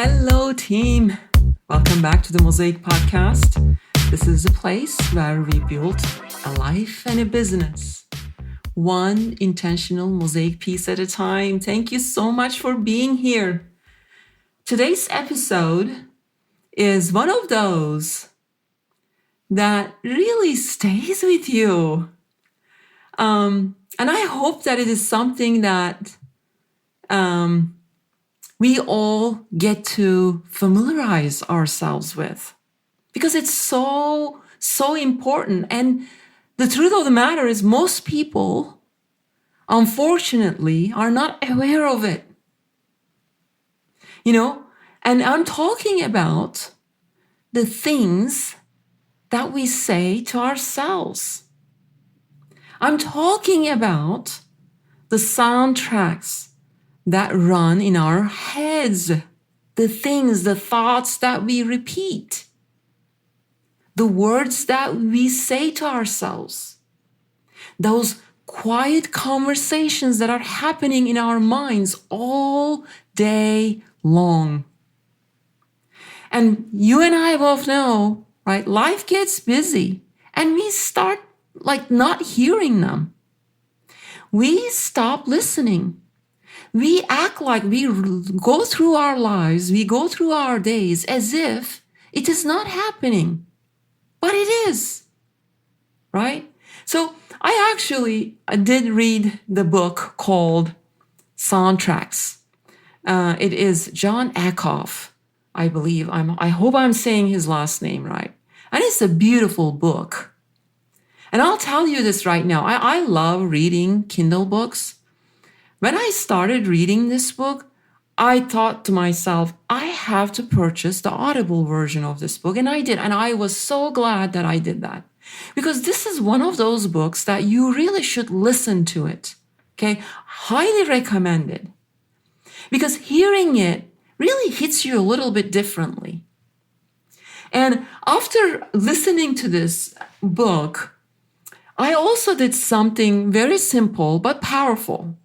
Hello, team. Welcome back to the Mosaic Podcast. This is a place where we build a life and a business, one intentional mosaic piece at a time. Thank you so much for being here. Today's episode is one of those that really stays with you. And I hope that it is something that we all get to familiarize ourselves with, because it's so important. And the truth of the matter is most people, unfortunately, are not aware of it. And I'm talking about the things that we say to ourselves. I'm talking about the soundtracks that run in our heads, the things, the thoughts that we repeat, the words that we say to ourselves, those quiet conversations that are happening in our minds all day long. And you and I both know, right? Life gets busy and we start not hearing them. We stop listening. We act like we go through our lives, we go through our days as if it is not happening. But it is, right? So I actually did read the book called Soundtracks. It is John Acuff, I believe. I hope I'm saying his last name right. And it's a beautiful book. And I'll tell you this right now. I love reading Kindle books. When I started reading this book, I thought to myself, I have to purchase the Audible version of this book. And I did. And I was so glad that I did that. Because this is one of those books that you really should listen to it. Okay? Highly recommended. Because hearing it really hits you a little bit differently. And after listening to this book, I also did something very simple but powerful.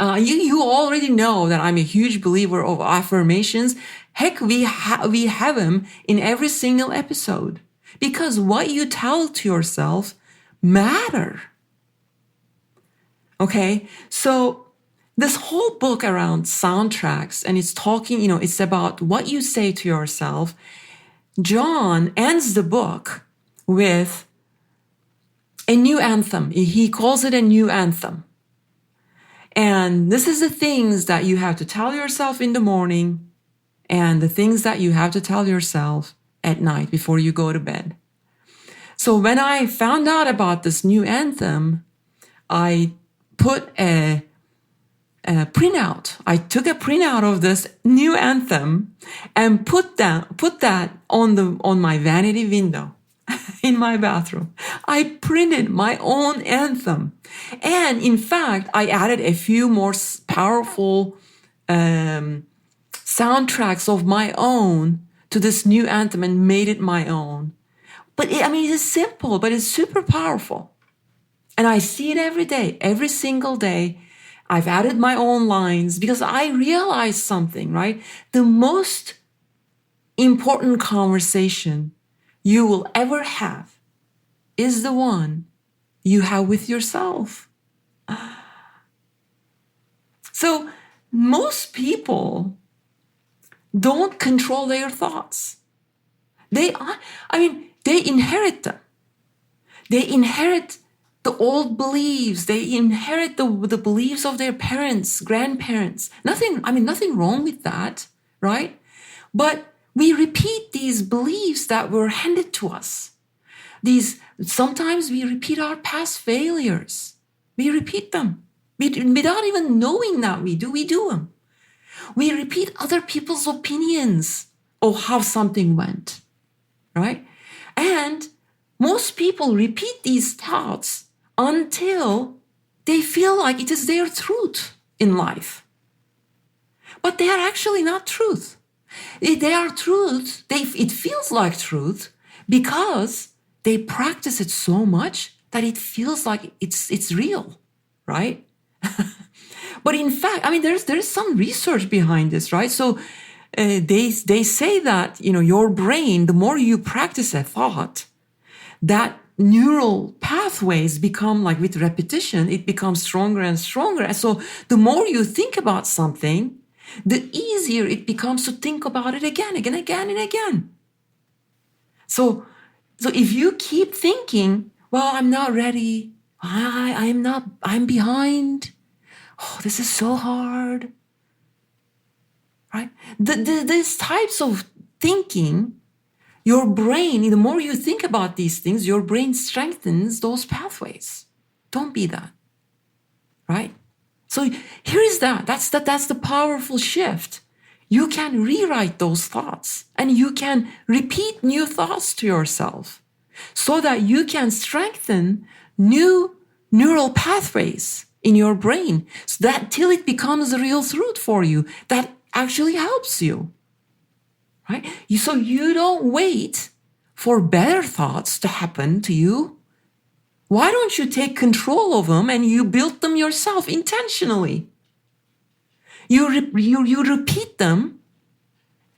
You already know that I'm a huge believer of affirmations. Heck, we have them in every single episode, because what you tell to yourself matter. Okay, so this whole book around soundtracks, and it's talking, it's about what you say to yourself. John ends the book with a new anthem. He calls it a new anthem. And this is the things that you have to tell yourself in the morning and the things that you have to tell yourself at night before you go to bed. So when I found out about this new anthem, I put a printout. I took a printout of this new anthem and put that on my vanity window in my bathroom. I printed my own anthem. And in fact, I added a few more powerful soundtracks of my own to this new anthem and made it my own. But it is simple, but it's super powerful. And I see it every day, every single day. I've added my own lines because I realized something, right? The most important conversation you will ever have is the one you have with yourself. So most people don't control their thoughts. They inherit them. They inherit the old beliefs. They inherit the beliefs of their parents, grandparents. Nothing wrong with that, right? But we repeat these beliefs that were handed to us. Sometimes we repeat our past failures. We repeat them. Without even knowing that we do them. We repeat other people's opinions of how something went, right? And most people repeat these thoughts until they feel like it is their truth in life. But they are actually not truth. They are truth. It feels like truth because they practice it so much that it feels like it's real, right? But in fact, there is some research behind this, right? So they say that, your brain, the more you practice a thought, that neural pathways become like with repetition, it becomes stronger and stronger. And so the more you think about something, the easier it becomes to think about it again and again. So if you keep thinking, well, I'm not ready. I'm behind. Oh, this is so hard. Right? These types of thinking, your brain, the more you think about these things, your brain strengthens those pathways. Don't be that. Right? So here is that. That's the powerful shift. You can rewrite those thoughts and you can repeat new thoughts to yourself so that you can strengthen new neural pathways in your brain, so that till it becomes the real truth for you that actually helps you. Right? So you don't wait for better thoughts to happen to you. Why don't you take control of them and you build them yourself intentionally? You repeat them,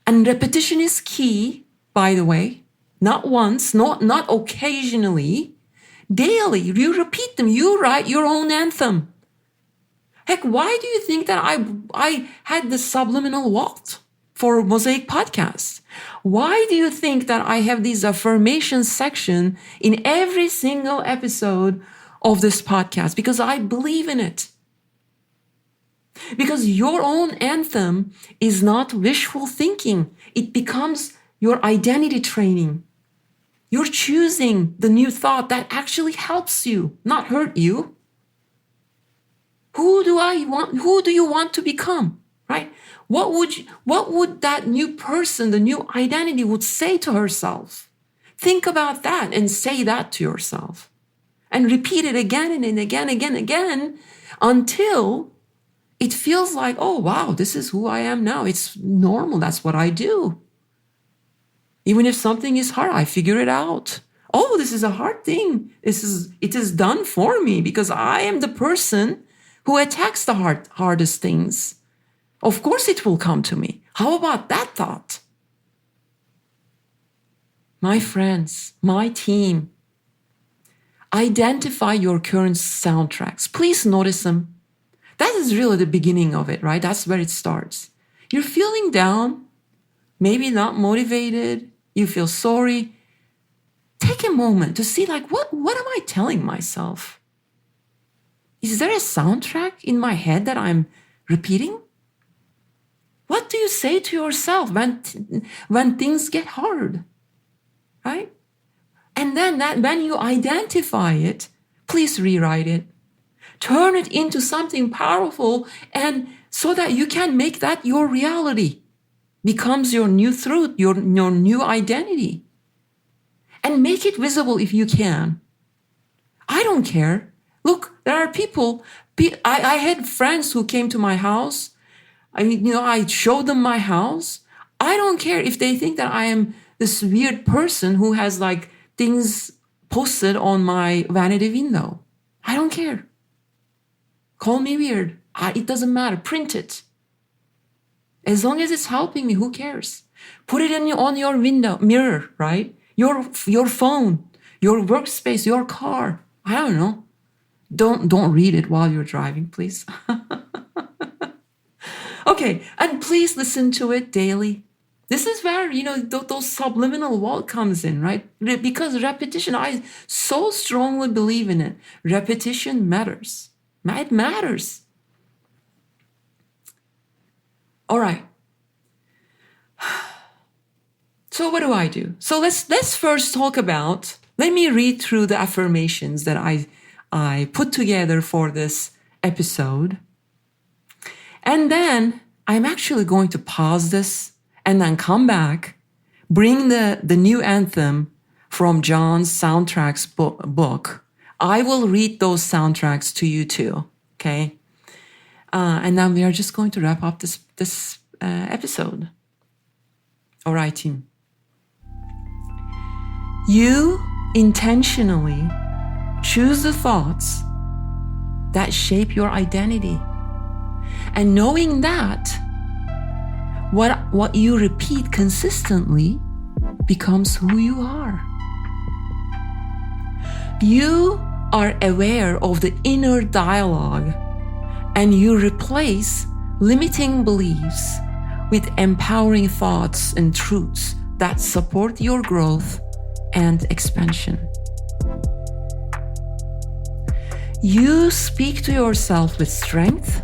and repetition is key, by the way. Not once, not occasionally. Daily, you repeat them. You write your own anthem. Heck, why do you think that I had the subliminal vault for Mosaic Podcast? Why do you think that I have this affirmation section in every single episode of this podcast? Because I believe in it. Because your own anthem is not wishful thinking. It becomes your identity training. You're choosing the new thought that actually helps you, not hurt you. Who do you want to become? Right? What would that new person, the new identity would say to herself? Think about that and say that to yourself. And repeat it again and again until it feels like, oh, wow, this is who I am now. It's normal. That's what I do. Even if something is hard, I figure it out. Oh, this is a hard thing. It is done for me because I am the person who attacks the hardest things. Of course it will come to me. How about that thought? My friends, my team, identify your current soundtracks. Please notice them. That is really the beginning of it, right? That's where it starts. You're feeling down, maybe not motivated, you feel sorry. Take a moment to see, like, what am I telling myself? Is there a soundtrack in my head that I'm repeating? What do you say to yourself when things get hard? Right? And then when you identify it, please rewrite it. Turn it into something powerful, and so that you can make that your reality. Becomes your new truth, your new identity. And make it visible if you can. I don't care. Look, there are people, I had friends who came to my house. I showed them my house. I don't care if they think that I am this weird person who has like things posted on my vanity window. I don't care. Call me weird. It doesn't matter. Print it. As long as it's helping me, who cares? Put it on your window mirror, right? Your phone, your workspace, your car. I don't know. Don't read it while you're driving, please. Okay, and please listen to it daily. This is where, those subliminal vault comes in, right? Because repetition, I so strongly believe in it. Repetition matters. It matters. All right. So what do I do? So let's first talk about, let me read through the affirmations that I put together for this episode. And then I'm actually going to pause this and then come back, bring the new anthem from John's soundtracks book. I will read those soundtracks to you too, okay? And then we are just going to wrap up this episode. All right, team. You intentionally choose the thoughts that shape your identity. And knowing that What you repeat consistently becomes who you are. You are aware of the inner dialogue, and you replace limiting beliefs with empowering thoughts and truths that support your growth and expansion. You speak to yourself with strength,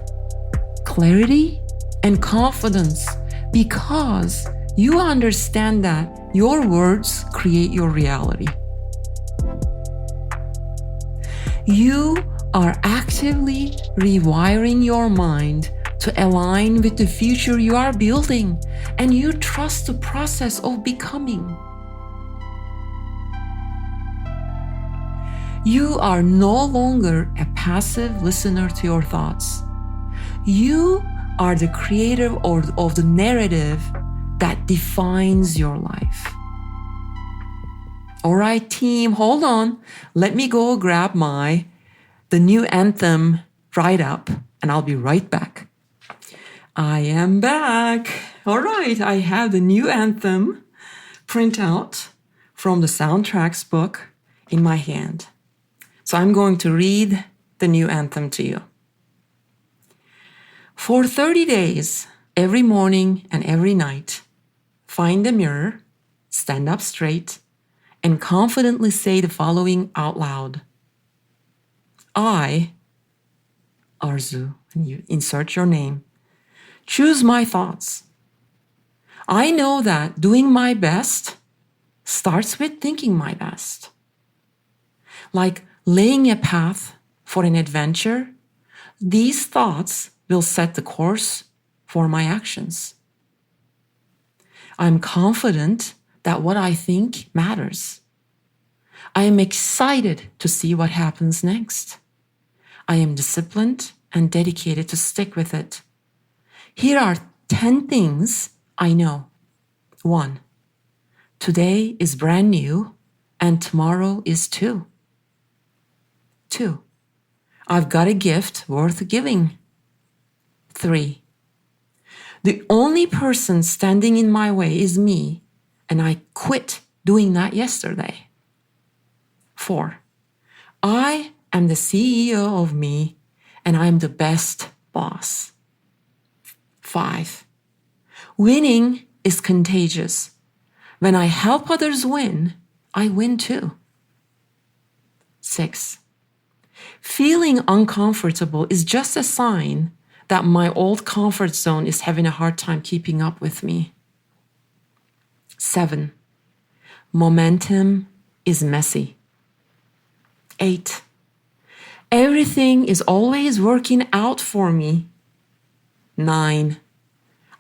clarity, and confidence because you understand that your words create your reality. You are actively rewiring your mind to align with the future you are building, and you trust the process of becoming. You are no longer a passive listener to your thoughts. You are the creator of the narrative that defines your life. All right, team, hold on. Let me go grab the new anthem right up, and I'll be right back. I am back. All right, I have the new anthem printout from the soundtracks book in my hand. So I'm going to read the new anthem to you. For 30 days, every morning and every night, find a mirror, stand up straight, and confidently say the following out loud. I, Arzu, and you insert your name, choose my thoughts. I know that doing my best starts with thinking my best. Like laying a path for an adventure, these thoughts will set the course for my actions. I'm confident that what I think matters. I am excited to see what happens next. I am disciplined and dedicated to stick with it. Here are 10 things I know. 1. Today is brand new and tomorrow is too. 2. I've got a gift worth giving. 3. The only person standing in my way is me, and I quit doing that yesterday. 4. I am the CEO of me, and I'm the best boss. 5. Winning is contagious. When I help others win, I win too. 6. Feeling uncomfortable is just a sign that my old comfort zone is having a hard time keeping up with me. 7. Momentum is messy. 8. Everything is always working out for me. 9.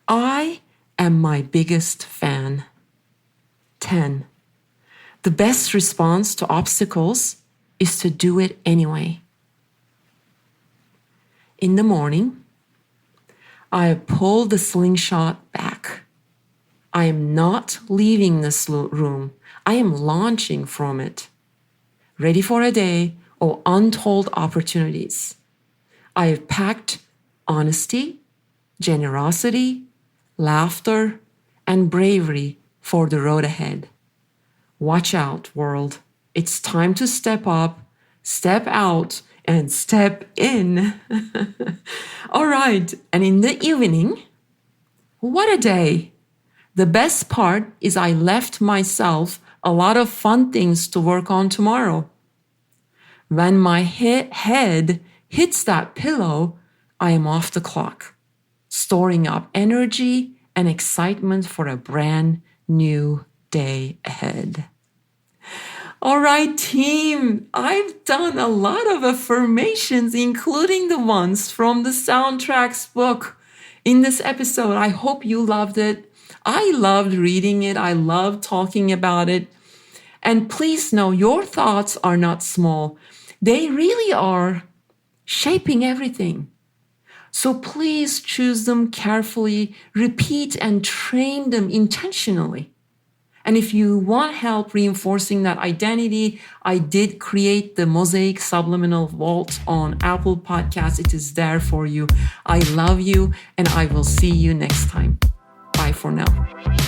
I am my biggest fan. 10. The best response to obstacles is to do it anyway. In the morning, I pull the slingshot back. I am not leaving this room. I am launching from it, ready for a day of untold opportunities. I have packed honesty, generosity, laughter, and bravery for the road ahead. Watch out, world. It's time to step up, step out, and step in. All right, and in the evening, what a day. The best part is I left myself a lot of fun things to work on tomorrow. When my head hits that pillow, I am off the clock, storing up energy and excitement for a brand new day ahead. All right, team, I've done a lot of affirmations, including the ones from the soundtracks book in this episode. I hope you loved it. I loved reading it. I loved talking about it. And please know your thoughts are not small. They really are shaping everything. So please choose them carefully, repeat and train them intentionally. And if you want help reinforcing that identity, I did create the Mosaic Subliminal Vault on Apple Podcasts. It is there for you. I love you, and I will see you next time. Bye. Bye for now.